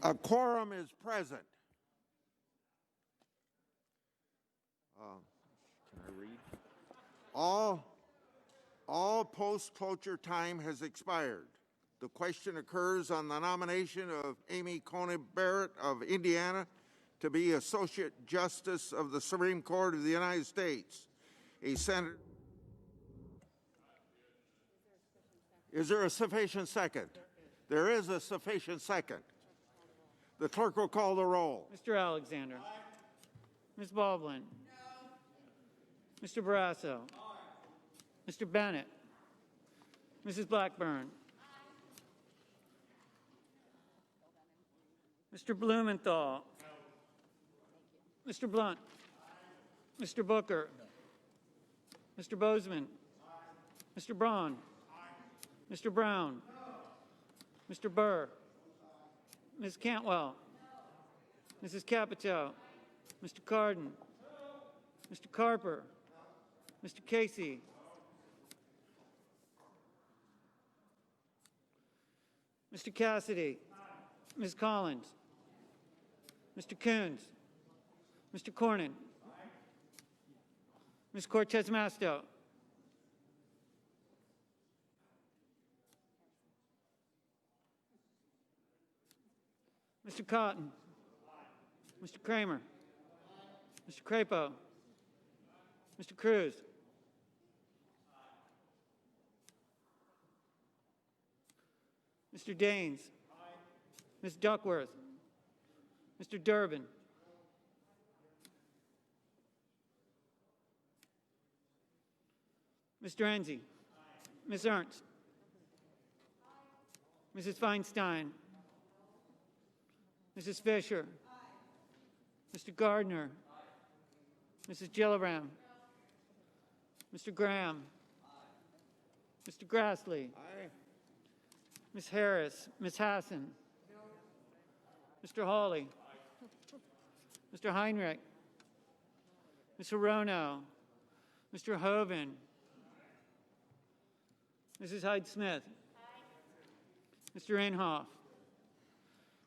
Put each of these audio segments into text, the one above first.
A quorum is present. Can I read? All post-cloture time has expired. The question occurs on the nomination of Amy Coney Barrett of Indiana to be Associate Justice of the Supreme Court of the United States. A senator. Is there a sufficient second? There is a sufficient second. The clerk will call the roll. Mr. Alexander. Aye. Ms. Baldwin. No. Mr. Barrasso. Aye. Mr. Bennett. Mrs. Blackburn. Aye. Mr. Blumenthal. No. Mr. Blunt. Aye. Mr. Booker. No. Mr. Bozeman. Aye. Mr. Braun. Aye. Mr. Brown. No. Mr. Burr. Ms. Cantwell. No. Mrs. Capito. Mr. Cardin. No. Mr. Carper. No. Mr. Casey. No. Mr. Cassidy. Aye. Ms. Collins. Mr. Coons. Mr. Cornyn. Aye. Ms. Cortez Masto. Mr. Cotton. Aye. Mr. Kramer. Aye. Mr. Crapo. Aye. Mr. Cruz. Aye. Mr. Daines. Aye. Ms. Duckworth. Mr. Durbin. Mr. Enzi. Aye. Ms. Ernst. Aye. Mrs. Feinstein. Mrs. Fisher. Aye. Mr. Gardner. Aye. Mrs. Gillibrand. No. Mr. Graham. Aye. Mr. Grassley. Aye. Ms. Harris. Ms. Hassan. No. Mr. Hawley. Aye. Mr. Heinrich. Ms. Hirono. Mr. Hoven. Aye. Mrs. Hyde-Smith. Aye. Mr. Inhofe.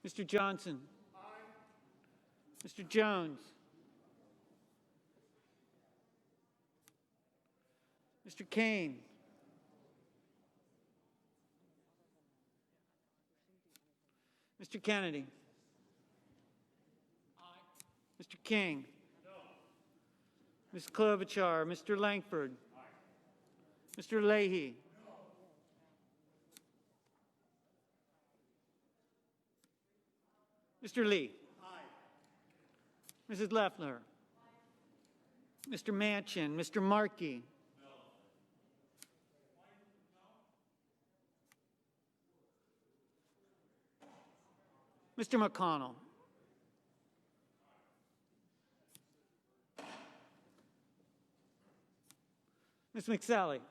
Mr. Johnson. Aye. Mr. Jones. Mr. Kane. Mr. Kennedy. Aye. Mr. King. No. Ms. Klobuchar. Mr. Langford. Aye. Mr. Leahy. Mr. Lee. Aye. Mrs. Leffler. Aye. Mr. Manchin. Mr. Markey. No. Mr. McConnell. Ms. McSally. Aye.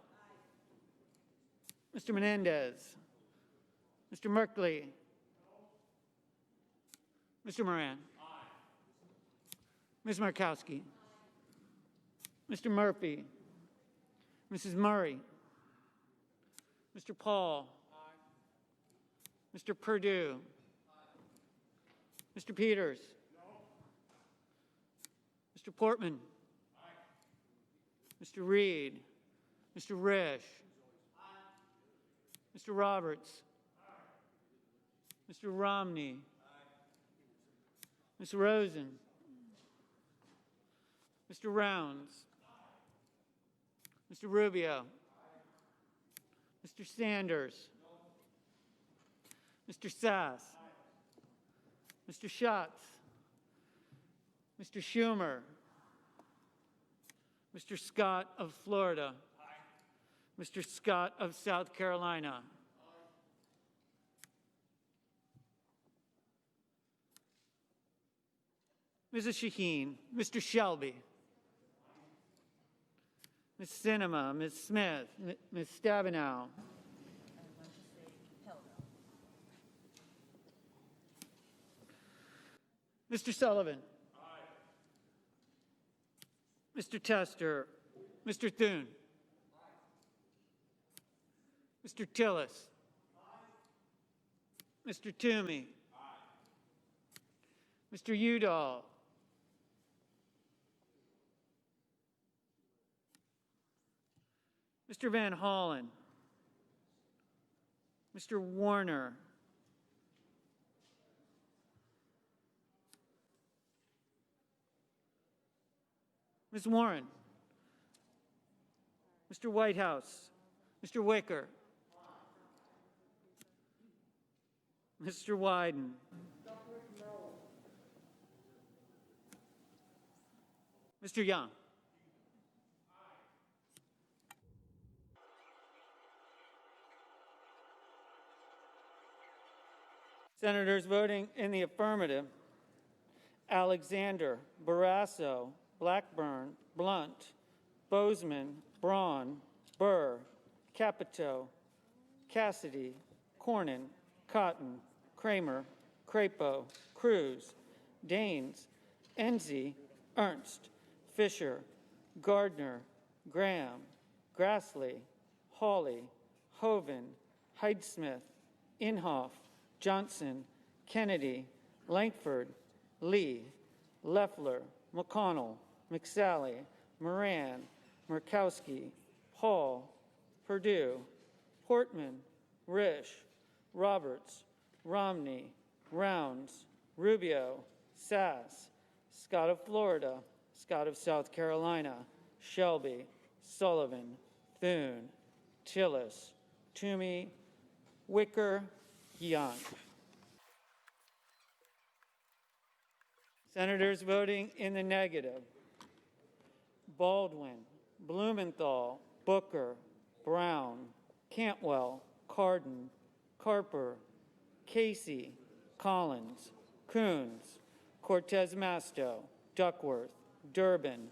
Mr. Menendez. Mr. Merkley. Mr. Moran. Aye. Ms. Markowski. Aye. Mr. Murphy. Mrs. Murray. Mr. Paul. Aye. Mr. Perdue. Aye. Mr. Peters. No. Mr. Portman. Aye. Mr. Reed. Mr. Risch. Aye. Mr. Roberts. Aye. Mr. Romney. Ms. Rosen. Mr. Rounds. Aye. Mr. Rubio. Aye. Mr. Sanders. No. Mr. Sass. Aye. Mr. Schatz. Mr. Schumer. Mr. Scott of Florida. Aye. Mr. Scott of South Carolina. Mrs. Shaheen, Mr. Shelby, Ms. Sinema, Ms. Smith, Ms. Stabenow, Mr. Sullivan, aye. Mr. Tester, Mr. Thune, aye. Mr. Tillis, aye. Mr. Toomey, aye. Mr. Udall. Mr. Van Hollen. Mr. Warner. Ms. Warren. Mr. Whitehouse. Mr. Wicker. Mr. Wyden. Mr. Young. Senators voting in the affirmative: Alexander, Barrasso, Blackburn, Blunt, Bozeman, Braun, Burr, Capito, Cassidy, Cornyn, Cotton, Kramer, Crapo, Cruz, Daines, Enzi, Ernst, Fisher, Gardner, Graham, Grassley, Hawley, Hoven, Heidsmith, Inhofe, Johnson, Kennedy, Langford, Lee, Loeffler, McConnell, McSally, Moran, Murkowski, Paul, Perdue, Portman, Risch, Roberts, Romney, Rounds, Rubio, Sass, Scott of Florida, Scott of South Carolina, Shelby, Sullivan, Thune, Tillis, Toomey, Wicker, Young. Senators voting in the negative: Baldwin, Blumenthal, Booker, Brown, Cantwell, Cardin, Carper, Casey, Collins, Coons, Cortez Masto, Duckworth, Durbin,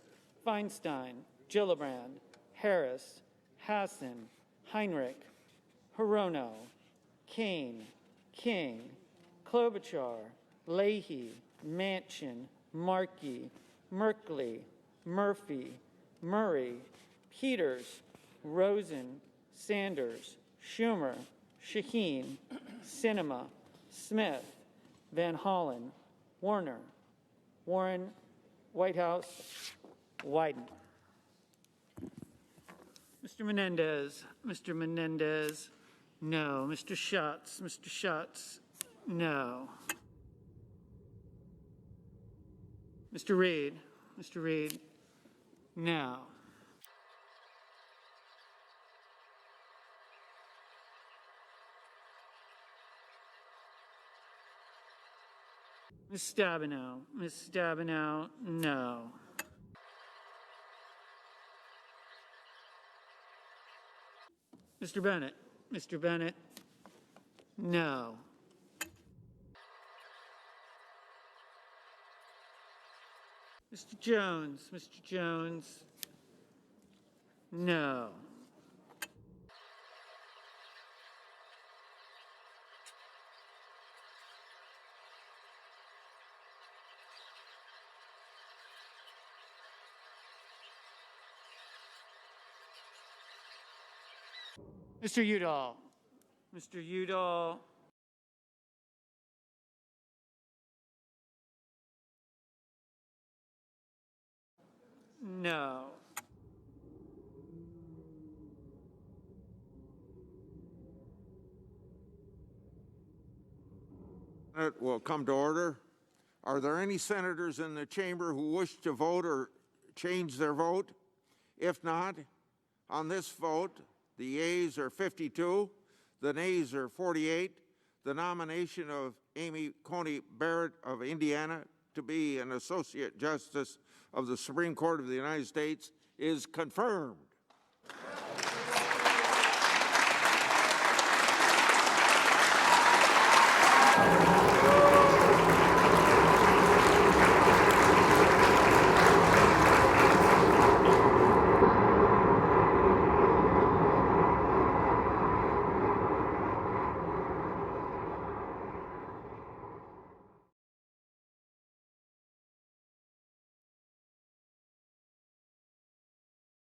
Feinstein, Gillibrand, Harris, Hassan, Heinrich, Hirono, Kane, King, Klobuchar, Leahy, Manchin, Markey, Merkley, Murphy, Murray, Peters, Rosen, Sanders, Schumer, Shaheen, Sinema, Smith, Van Hollen, Warner, Warren, Whitehouse, Wyden. Mr. Menendez, no. Mr. Schatz, no. Mr. Reed, no. Ms. Stabenow, no. Mr. Bennett, no. Mr. Jones, no. Mr. Udall, no. Senate will come to order. Are there any senators in the chamber who wish to vote or change their vote? If not, on this vote, the yeas are 52, the nays are 48. The nomination of Amy Coney Barrett of Indiana to be an Associate Justice of the Supreme Court of the United States is confirmed.